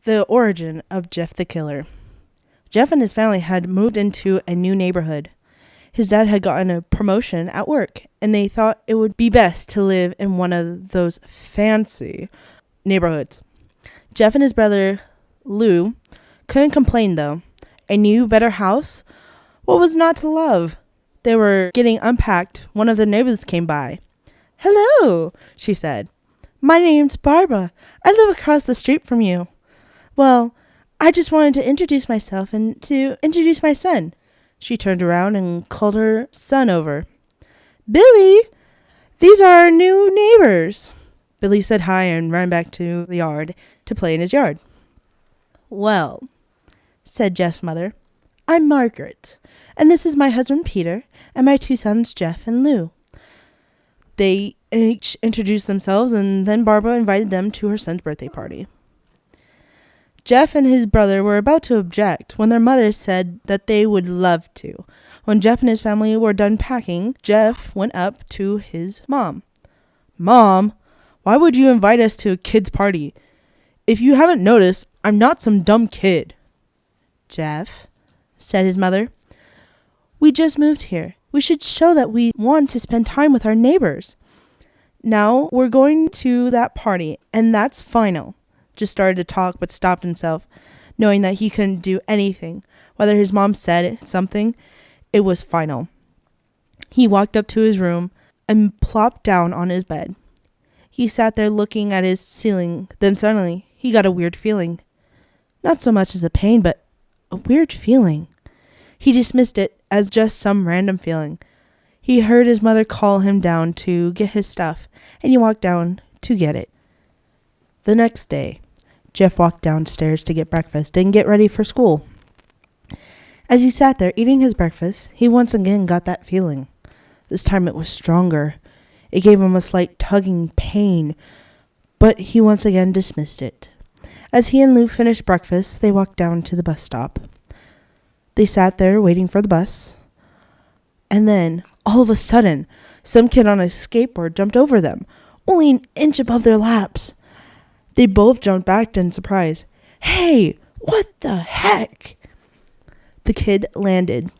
The origin of Jeff the Killer. Jeff and his family had moved into a new neighborhood. His dad had gotten a promotion at work, and they thought it would be best to live in one of those fancy neighborhoods. Jeff and his brother, Lou, couldn't complain, though. A new, better house? What was not to love? They were getting unpacked. One of the neighbors came by. "Hello," she said. "My name's Barbara. I live across the street from you." "Well, I just wanted to introduce myself and to introduce my son." She turned around and called her son over. "Billy, these are our new neighbors." Billy said hi and ran back to the yard to play in his yard. "Well," said Jeff's mother, "I'm Margaret, and this is my husband Peter and my two sons Jeff and Lou." They each introduced themselves, and then Barbara invited them to her son's birthday party. Jeff and his brother were about to object when their mother said that they would love to. When Jeff and his family were done packing, Jeff went up to his mom. "Mom, why would you invite us to a kid's party? If you haven't noticed, I'm not some dumb kid." "Jeff," said his mother, "we just moved here. We should show that we want to spend time with our neighbors. Now we're going to that party, and that's final." Just started to talk but stopped himself, knowing that he couldn't do anything. Whether his mom said something, it was final. He walked up to his room and plopped down on his bed. He sat there looking at his ceiling. Then suddenly he got a weird feeling. Not so much as a pain, but a weird feeling. He dismissed it as just some random feeling. He heard his mother call him down to get his stuff, and he walked down to get it. The next day, Jeff walked downstairs to get breakfast and get ready for school. As he sat there eating his breakfast, he once again got that feeling. This time it was stronger. It gave him a slight tugging pain, but he once again dismissed it. As he and Lou finished breakfast, they walked down to the bus stop. They sat there waiting for the bus, and then, all of a sudden, some kid on a skateboard jumped over them, only an inch above their laps. They both jumped back in surprise. "Hey, what the heck?" The kid landed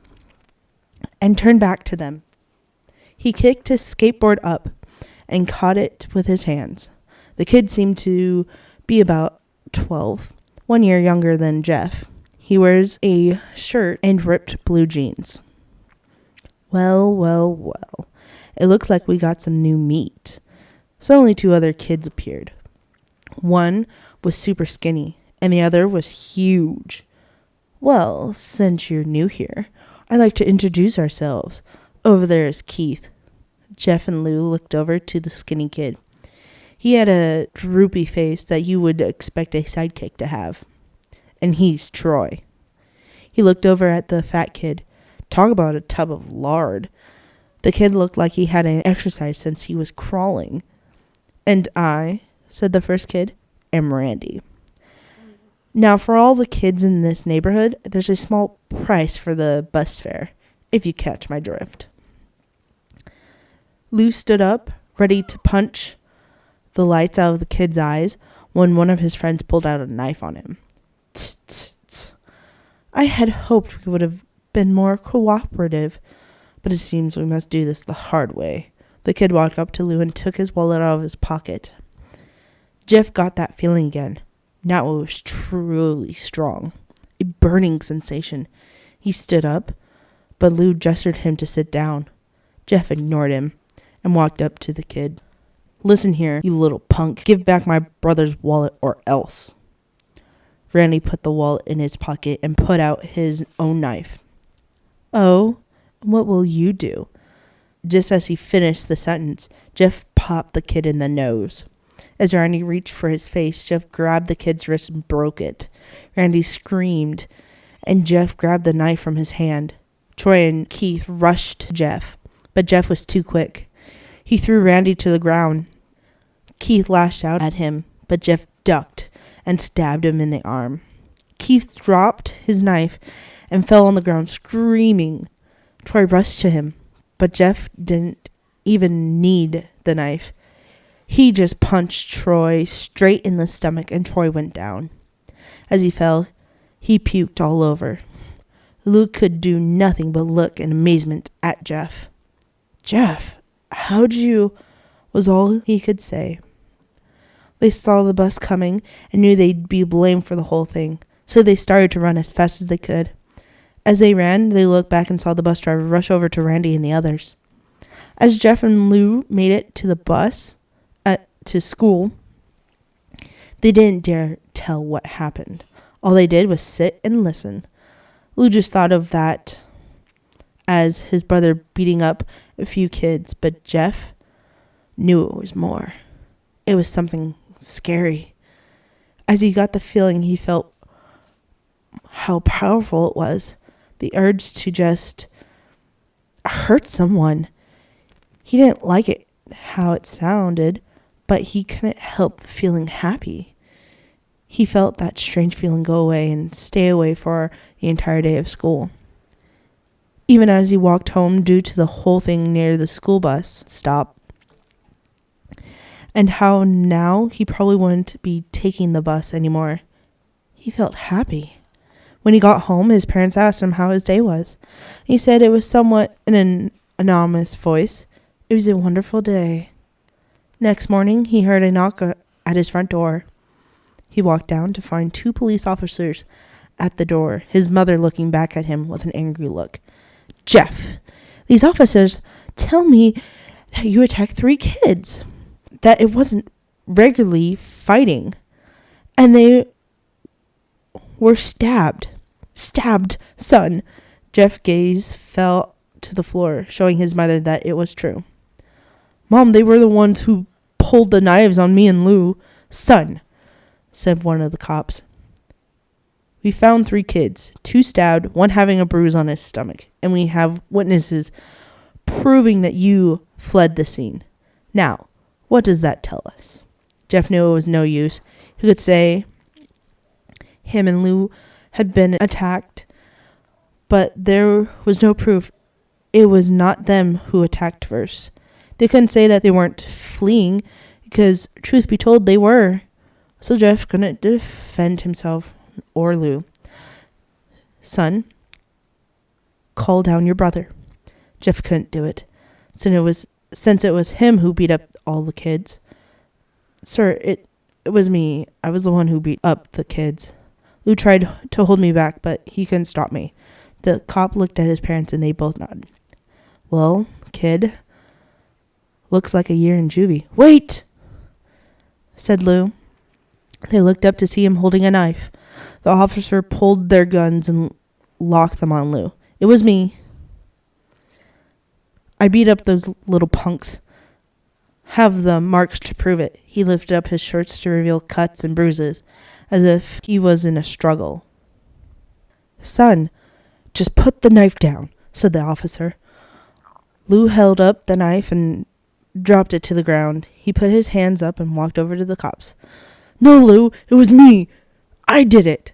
and turned back to them. He kicked his skateboard up and caught it with his hands. The kid seemed to be about 12, 1 year younger than Jeff. He wears a shirt and ripped blue jeans. Well, well, well. It looks like we got some new meat. Suddenly 2 other kids appeared. One was super skinny, and the other was huge. "Well, since you're new here, I'd like to introduce ourselves. Over there is Keith." Jeff and Lou looked over to the skinny kid. He had a droopy face that you would expect a sidekick to have. "And he's Troy." He looked over at the fat kid. Talk about a tub of lard. The kid looked like he hadn't exercised since he was crawling. "And I," said the first kid, "am Randy." Now, for all the kids in this neighborhood, there's a small price for the bus fare, if you catch my drift. Lou stood up, ready to punch the lights out of the kid's eyes, when one of his friends pulled out a knife on him. "Tsk, tsk, tsk. I had hoped we would have been more cooperative, but it seems we must do this the hard way." The kid walked up to Lou and took his wallet out of his pocket. Jeff got that feeling again. Now it was truly strong. A burning sensation. He stood up, but Lou gestured him to sit down. Jeff ignored him and walked up to the kid. "Listen here, you little punk. Give back my brother's wallet or else." Randy put the wallet in his pocket and put out his own knife. "Oh, what will you do?" Just as he finished the sentence, Jeff popped the kid in the nose. As Randy reached for his face, Jeff grabbed the kid's wrist and broke it. Randy screamed, and Jeff grabbed the knife from his hand. Troy and Keith rushed to Jeff, but Jeff was too quick. He threw Randy to the ground. Keith lashed out at him, but Jeff ducked and stabbed him in the arm. Keith dropped his knife and fell on the ground screaming. Troy rushed to him, but Jeff didn't even need the knife. He just punched Troy straight in the stomach, and Troy went down. As he fell, he puked all over. Lou could do nothing but look in amazement at Jeff. "Jeff, how'd you?" was all he could say. They saw the bus coming and knew they'd be blamed for the whole thing, so they started to run as fast as they could. As they ran, they looked back and saw the bus driver rush over to Randy and the others. As Jeff and Lou made it to the bus, to school, they didn't dare tell what happened. All they did was sit and listen. Lou just thought of that as his brother beating up a few kids, but Jeff knew it was more. It was something scary. As he got the feeling, he felt how powerful it was. The urge to just hurt someone. He didn't like it, how it sounded, but he couldn't help feeling happy. He felt that strange feeling go away and stay away for the entire day of school. Even as he walked home due to the whole thing near the school bus stop, and how now he probably wouldn't be taking the bus anymore, he felt happy. When he got home, his parents asked him how his day was. He said it was somewhat in an anonymous voice. It was a wonderful day. Next morning, he heard a knock at his front door. He walked down to find 2 police officers at the door, his mother looking back at him with an angry look. "Jeff, these officers tell me that you attacked 3 kids, that it wasn't regularly fighting, and they were stabbed. Stabbed, son." Jeff's gaze fell to the floor, showing his mother that it was true. "Mom, they were the ones who pulled the knives on me and Lou." "Son," said one of the cops, "we found 3 kids, 2 stabbed, 1 having a bruise on his stomach, and we have witnesses proving that you fled the scene. Now, what does that tell us?" Jeff knew it was no use. He could say him and Lou had been attacked, but there was no proof. It was not them who attacked first. They couldn't say that they weren't fleeing, because, truth be told, they were. So Jeff couldn't defend himself or Lou. "Son, call down your brother." Jeff couldn't do it, since it was him who beat up all the kids. "Sir, it was me. I was the one who beat up the kids. Lou tried to hold me back, but he couldn't stop me." The cop looked at his parents and they both nodded. "Well, kid, looks like a year in juvie." "Wait!" said Lou. They looked up to see him holding a knife. The officer pulled their guns and locked them on Lou. "It was me. I beat up those little punks. Have the marks to prove it." He lifted up his shirts to reveal cuts and bruises, as if he was in a struggle. "Son, just put the knife down," said the officer. Lou held up the knife and dropped it to the ground. He put his hands up and walked over to the cops. "No, Lou, it was me. I did it."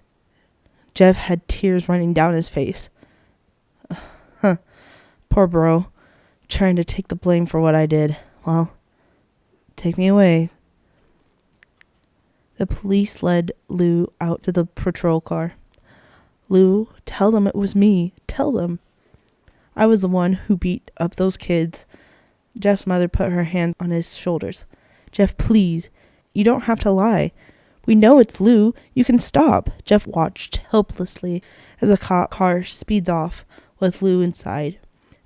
Jeff had tears running down his face. Poor bro, trying to take the blame for what I did. Well, take me away." The police led Lou out to the patrol car. "Lou, tell them it was me. Tell them. I was the one who beat up those kids." Jeff's mother put her hand on his shoulders. "Jeff, please. You don't have to lie. We know it's Lou. You can stop." Jeff watched helplessly as a cop car speeds off with Lou inside.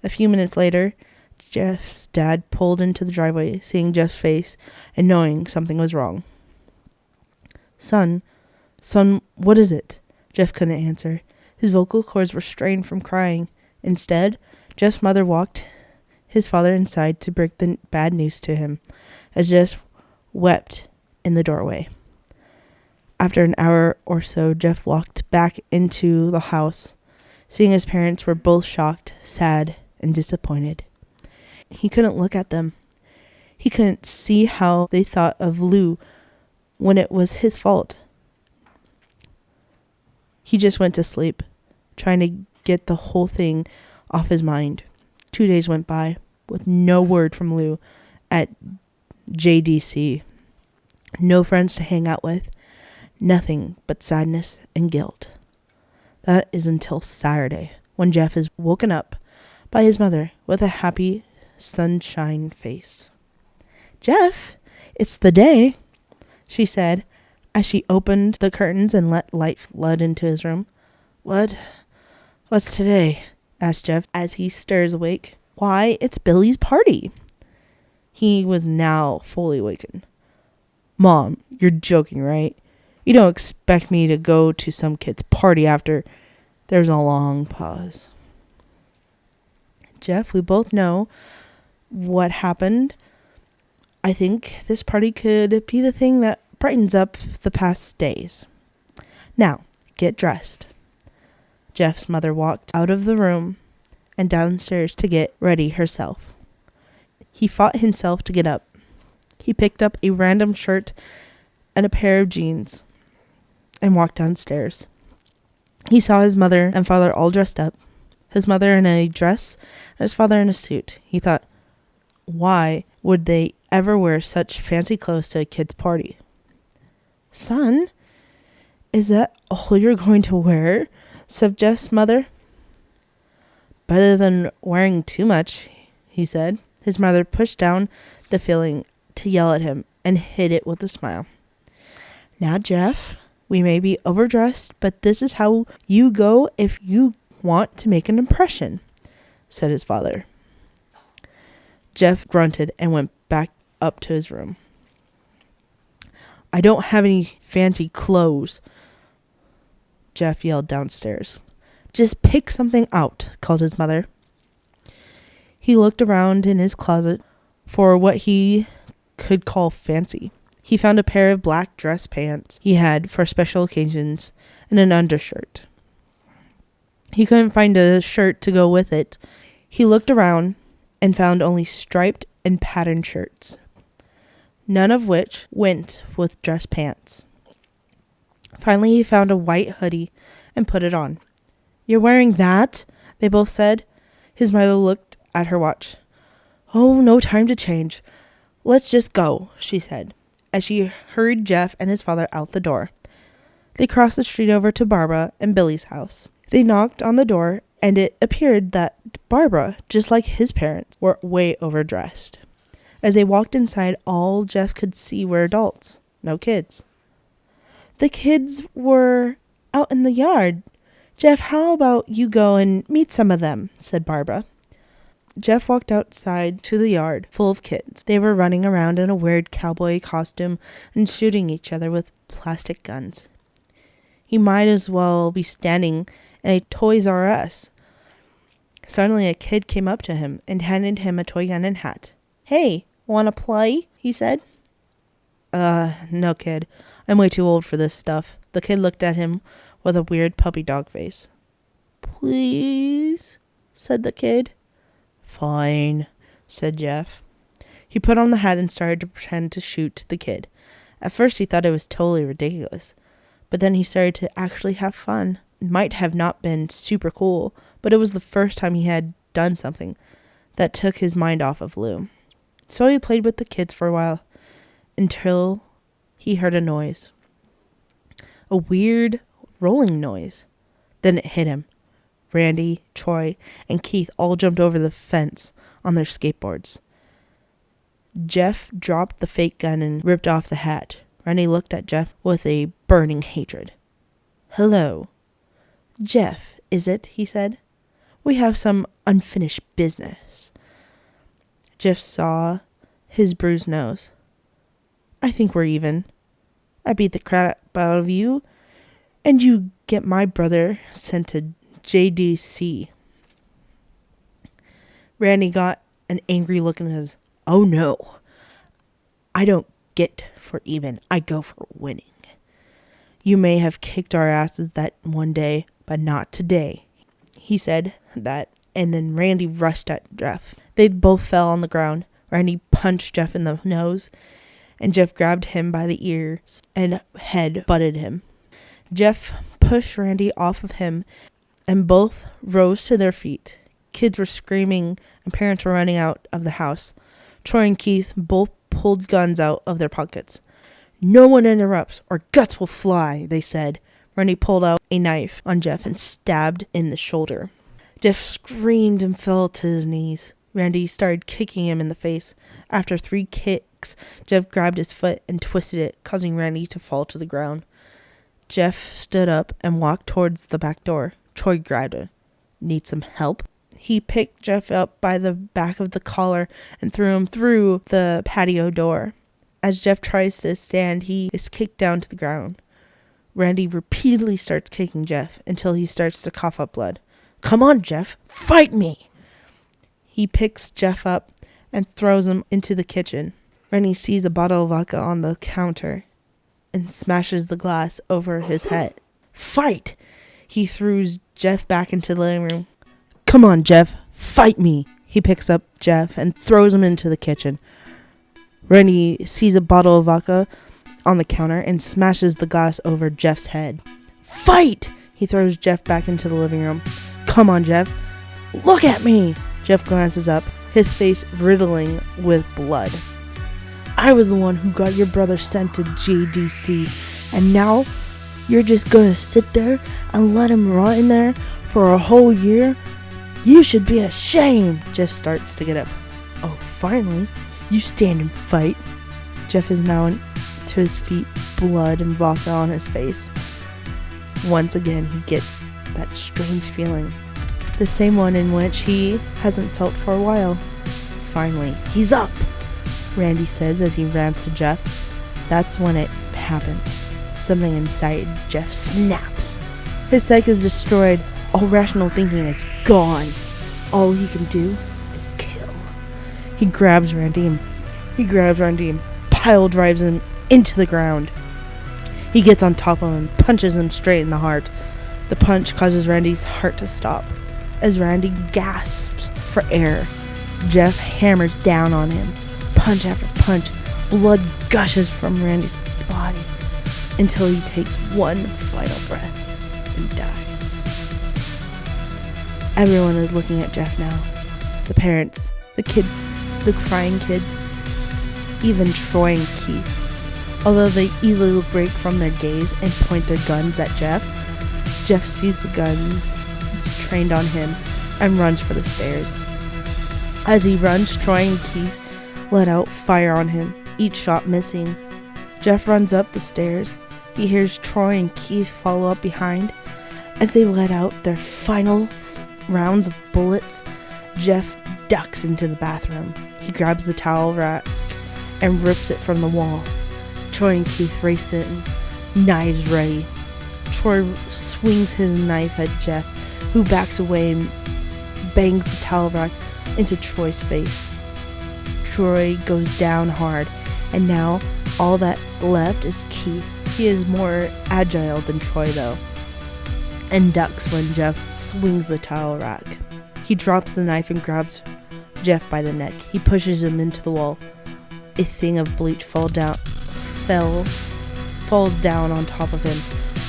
A few minutes later, Jeff's dad pulled into the driveway, seeing Jeff's face and knowing something was wrong. Son, what is it?" Jeff couldn't answer. His vocal cords were strained from crying. Instead, Jeff's mother walked his father inside to break the bad news to him, as Jeff wept in the doorway. After an hour or so, Jeff walked back into the house. Seeing his parents were both shocked, sad, and disappointed. He couldn't look at them. He couldn't see how they thought of Lou when it was his fault. He just went to sleep, trying to get the whole thing off his mind. 2 days went by with no word from Lou at JDC. No friends to hang out with. Nothing but sadness and guilt. That is until Saturday, when Jeff is woken up by his mother with a happy sunshine face. "Jeff, it's the day," she said as she opened the curtains and let light flood into his room. What's today?" asked Jeff as he stirs awake. "Why, it's Billy's party." He was now fully awakened. "Mom, you're joking, right? You don't expect me to go to some kid's party after..." There's a long pause. "Jeff, we both know what happened. I think this party could be the thing that brightens up the past days. Now, get dressed." Jeff's mother walked out of the room and downstairs to get ready herself. He fought himself to get up. He picked up a random shirt and a pair of jeans and walked downstairs. He saw his mother and father all dressed up, his mother in a dress and his father in a suit. He thought, why would they ever wear such fancy clothes to a kid's party? "Son, is that all you're going to wear?" said Jeff's mother. "Better than wearing too much," he said. His mother pushed down the feeling to yell at him and hid it with a smile. "Now, Jeff, we may be overdressed, but this is how you go if you want to make an impression," said his father. Jeff grunted and went back up to his room. "I don't have any fancy clothes," Jeff yelled downstairs. "Just pick something out," called his mother. He looked around in his closet for what he could call fancy. He found a pair of black dress pants he had for special occasions and an undershirt. He couldn't find a shirt to go with it. He looked around and found only striped and patterned shirts, none of which went with dress pants. Finally, he found a white hoodie and put it on. "You're wearing that?" they both said. His mother looked at her watch. "Oh, no time to change. Let's just go," she said, as she hurried Jeff and his father out the door. They crossed the street over to Barbara and Billy's house. They knocked on the door, and it appeared that Barbara, just like his parents, were way overdressed. As they walked inside, all Jeff could see were adults, no kids. "The kids were out in the yard. Jeff, how about you go and meet some of them?" said Barbara. Jeff walked outside to the yard full of kids. They were running around in a weird cowboy costume and shooting each other with plastic guns. He might as well be standing in a Toys R Us. Suddenly a kid came up to him and handed him a toy gun and hat. "Hey, wanna play?" he said. No, kid. I'm way too old for this stuff." The kid looked at him with a weird puppy dog face. "Please," said the kid. "Fine," said Jeff. He put on the hat and started to pretend to shoot the kid. At first he thought it was totally ridiculous, but then he started to actually have fun. It might have not been super cool, but it was the first time he had done something that took his mind off of Lou. So he played with the kids for a while until he heard a noise. A weird rolling noise. Then it hit him. Randy, Troy, and Keith all jumped over the fence on their skateboards. Jeff dropped the fake gun and ripped off the hat. Randy looked at Jeff with a burning hatred. "Hello. Jeff, is it?" he said. "We have some unfinished business." Jeff saw his bruised nose. "I think we're even. I beat the crap out of you, and you get my brother sent to JDC. Randy got an angry look in his, "Oh no, I don't get for even, I go for winning. You may have kicked our asses that one day, but not today." He said that, and then Randy rushed at Jeff. They both fell on the ground. Randy punched Jeff in the nose, and Jeff grabbed him by the ears and head butted him. Jeff pushed Randy off of him, and both rose to their feet. Kids were screaming, and parents were running out of the house. Troy and Keith both pulled guns out of their pockets. No one interrupts or guts will fly, they said. Randy pulled out a knife on Jeff and stabbed in the shoulder. Jeff screamed and fell to his knees. Randy started kicking him in the face. After 3 kicks, Jeff grabbed his foot and twisted it, causing Randy to fall to the ground. Jeff stood up and walked towards the back door. Troy grabbed him. Need some help? He picked Jeff up by the back of the collar and threw him through the patio door. As Jeff tries to stand, he is kicked down to the ground. Randy repeatedly starts kicking Jeff until he starts to cough up blood. Come on, Jeff, fight me! He picks Jeff up and throws him into the kitchen. Randy sees a bottle of vodka on the counter and smashes the glass over his head. Fight! He throws Jeff back into the living room. Come on, Jeff, fight me! He picks up Jeff and throws him into the kitchen. Randy sees a bottle of vodka on the counter and smashes the glass over Jeff's head. Fight! He throws Jeff back into the living room. Come on, Jeff. Look at me! Jeff glances up, his face riddling with blood. I was the one who got your brother sent to JDC, and now you're just gonna sit there and let him rot in there for a whole year? You should be ashamed! Jeff starts to get up. Oh, finally, you stand and fight. Jeff is now to his feet, blood and vodka on his face. Once again, he gets that strange feeling. The same one in which he hasn't felt for a while. Finally, he's up, Randy says as he runs to Jeff. That's when it happens. Something inside Jeff snaps. His psyche is destroyed. All rational thinking is gone. All he can do is kill. He grabs Randy and pile drives him into the ground. He gets on top of him and punches him straight in the heart. The punch causes Randy's heart to stop. As Randy gasps for air, Jeff hammers down on him. Punch after punch, blood gushes from Randy's body until he takes one final breath and dies. Everyone is looking at Jeff now. The parents, the kids, the crying kids, even Troy and Keith. Although they easily break from their gaze and point their guns at Jeff, Jeff sees the guns trained on him and runs for the stairs. As he runs, Troy and Keith let out fire on him, each shot missing. Jeff runs up the stairs. He hears Troy and Keith follow up behind. As they let out their final rounds of bullets, Jeff ducks into the bathroom. He grabs the towel rack and rips it from the wall. Troy and Keith race in, knives ready. Troy swings his knife at Jeff, who backs away and bangs the towel rack into Troy's face. Troy goes down hard, and now all that's left is Keith. He is more agile than Troy though, and ducks when Jeff swings the towel rack. He drops the knife and grabs Jeff by the neck. He pushes him into the wall. A thing of bleach falls down on top of him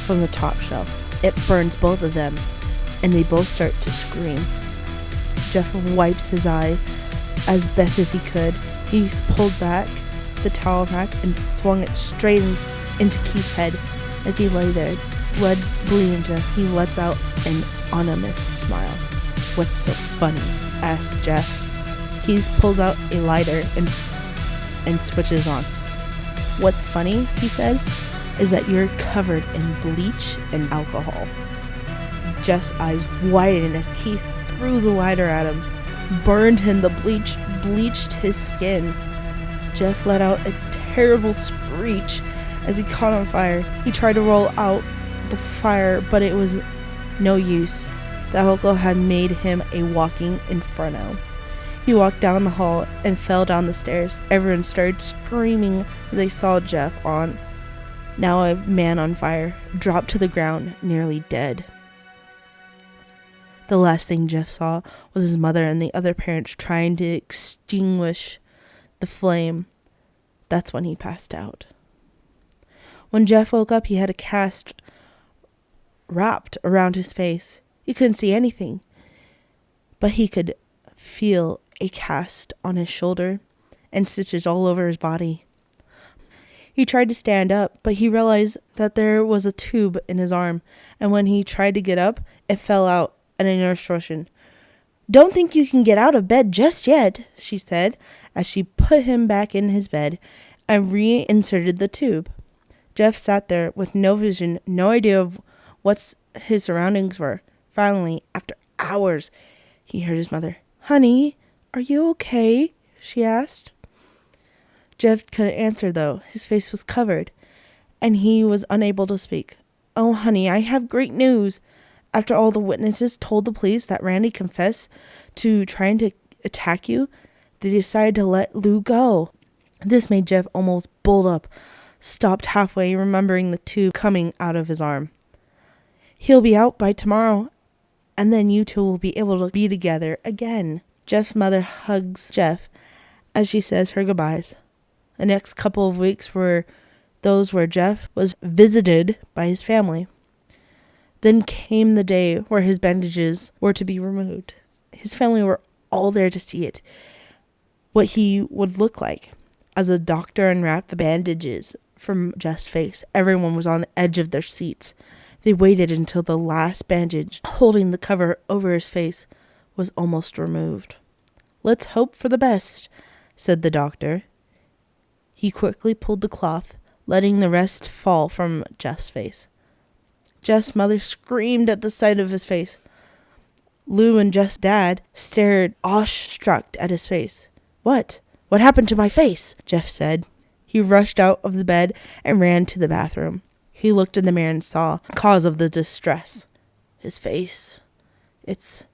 from the top shelf. It burns both of them, and they both start to scream. Jeff wipes his eye as best as he could. He pulled back the towel rack and swung it straight into Keith's head. As he lay there, blood bleeding Jeff, he lets out an ominous smile. What's so funny? Asked Jeff. Keith pulls out a lighter and switches on. What's funny, he said, is that you're covered in bleach and alcohol. Jeff's eyes widened as Keith threw the lighter at him, burned him. The bleach bleached his skin. Jeff let out a terrible screech as he caught on fire. He tried to roll out the fire, but it was no use. The alcohol had made him a walking inferno. He walked down the hall and fell down the stairs. Everyone started screaming as they saw Jeff now a man on fire, dropped to the ground, nearly dead. The last thing Jeff saw was his mother and the other parents trying to extinguish the flame. That's when he passed out. When Jeff woke up, he had a cast wrapped around his face. He couldn't see anything, but he could feel a cast on his shoulder and stitches all over his body. He tried to stand up, but he realized that there was a tube in his arm, and when he tried to get up, it fell out at a nurse Russian. "Don't think you can get out of bed just yet," she said, as she put him back in his bed and reinserted the tube. Jeff sat there with no vision, no idea of what his surroundings were. Finally, after hours, he heard his mother. "Honey, are you okay?" she asked. Jeff couldn't answer, though. His face was covered, and he was unable to speak. "Oh, honey, I have great news. After all the witnesses told the police that Randy confessed to trying to attack you, they decided to let Lou go." This made Jeff almost bolt up, stopped halfway, remembering the tube coming out of his arm. "He'll be out by tomorrow, and then you two will be able to be together again." Jeff's mother hugs Jeff as she says her goodbyes. The next couple of weeks were those where Jeff was visited by his family. Then came the day where his bandages were to be removed. His family were all there to see it, what he would look like. As the doctor unwrapped the bandages from Jeff's face, everyone was on the edge of their seats. They waited until the last bandage, holding the cover over his face, was almost removed. "Let's hope for the best," said the doctor. He quickly pulled the cloth, letting the rest fall from Jeff's face. Jeff's mother screamed at the sight of his face. Lou and Jeff's dad stared awestruck at his face. What happened to my face?" Jeff said. He rushed out of the bed and ran to the bathroom. He looked in the mirror and saw the cause of the distress. His face. It's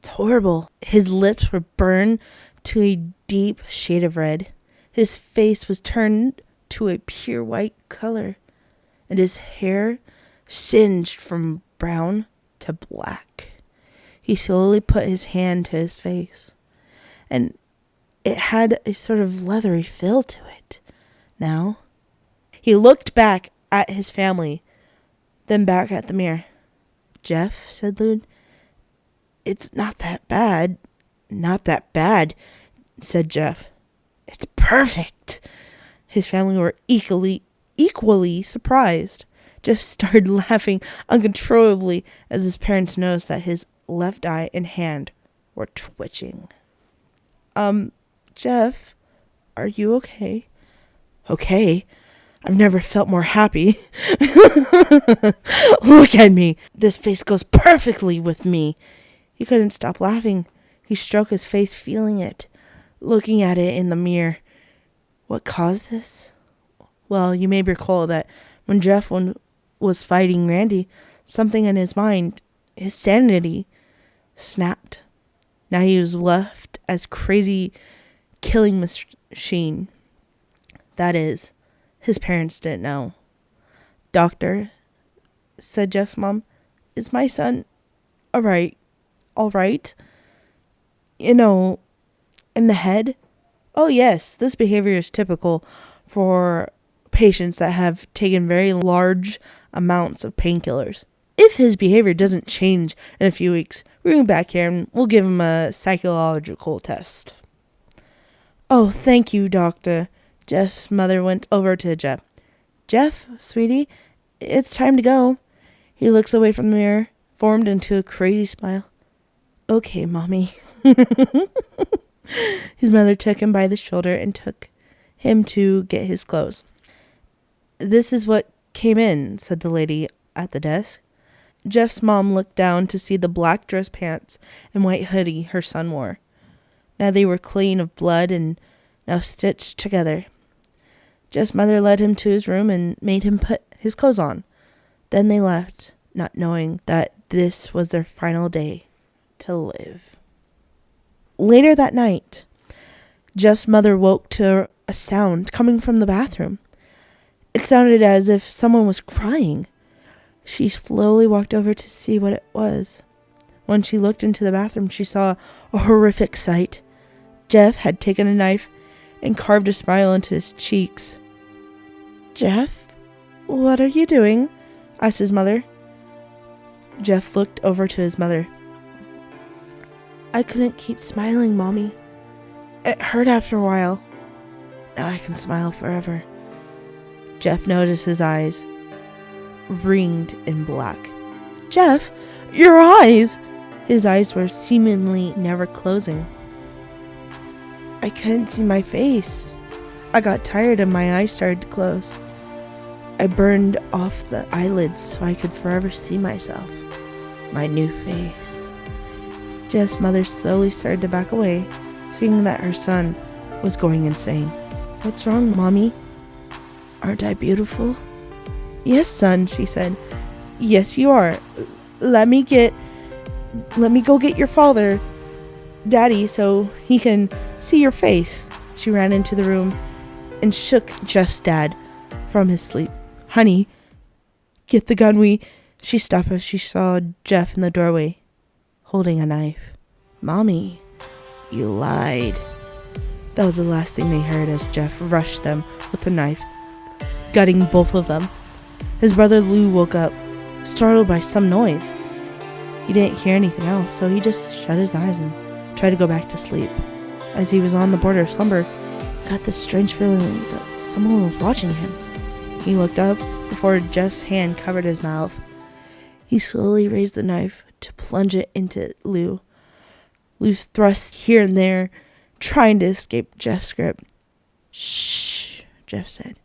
horrible. His lips were burned to a deep shade of red. His face was turned to a pure white color, and his hair singed from brown to black. He slowly put his hand to his face, and it had a sort of leathery feel to it. Now, he looked back at his family, then back at the mirror. "Jeff," said Lou, "it's not that bad." "Not that bad," said Jeff. "It's perfect." His family were equally surprised. Jeff started laughing uncontrollably as his parents noticed that his left eye and hand were twitching. Jeff, are you okay?" "Okay? I've never felt more happy." "Look at me. This face goes perfectly with me." He couldn't stop laughing. He stroked his face, feeling it, looking at it in the mirror. What caused this? Well, you may recall that when Jeff was fighting Randy, something in his mind, his sanity, snapped. Now he was left as crazy killing machine. That is, his parents didn't know. "Doctor," said Jeff's mom, "is my son all right? In the head?" "Oh, yes, this behavior is typical for patients that have taken very large amounts of painkillers. If his behavior doesn't change in a few weeks, we'll bring him back here and we'll give him a psychological test." "Oh, thank you, doctor." Jeff's mother went over to Jeff. "Jeff, sweetie, it's time to go." He looks away from the mirror, formed into a crazy smile. "Okay, mommy." His mother took him by the shoulder and took him to get his clothes. "This is what came in," said the lady at the desk. Jeff's mom looked down to see the black dress pants and white hoodie her son wore. Now they were clean of blood and now stitched together. Jeff's mother led him to his room and made him put his clothes on. Then they left, not knowing that this was their final day to live. Later that night, Jeff's mother woke to a sound coming from the bathroom. It sounded as if someone was crying. She slowly walked over to see what it was. When she looked into the bathroom, she saw a horrific sight. Jeff had taken a knife and carved a smile into his cheeks. "Jeff, what are you doing?" asked his mother. Jeff looked over to his mother. "I couldn't keep smiling, Mommy. It hurt after a while. Now I can smile forever." Jeff noticed his eyes ringed in black. Jeff, your eyes! His eyes were seemingly never closing. I couldn't see my face. I got tired and my eyes started to close. I burned off the eyelids so I could forever see myself. My new face. Jeff's mother slowly started to back away, seeing that her son was going insane. What's wrong, Mommy? Aren't I beautiful? Yes, son, she said. Yes, you are. Let me go get your father, Daddy, so he can see your face. She ran into the room and shook Jeff's dad from his sleep. Honey, get the gun. She stopped as she saw Jeff in the doorway, holding a knife. Mommy, you lied. That was the last thing they heard as Jeff rushed them with a knife, gutting both of them. His brother Lou woke up, startled by some noise. He didn't hear anything else, so he just shut his eyes and tried to go back to sleep. As he was on the border of slumber, he got this strange feeling that someone was watching him. He looked up before Jeff's hand covered his mouth. He slowly raised the knife to plunge it into Lou. Lou thrust here and there, trying to escape Jeff's grip. Shh, Jeff said.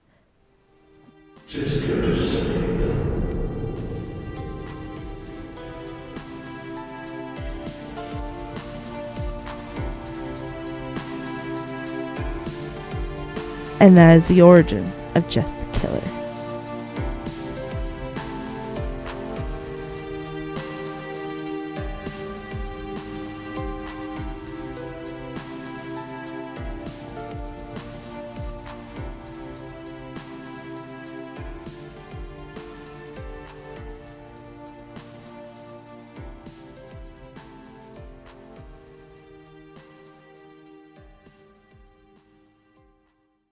Just go to sleep. And that is the origin of Jeff the Killer.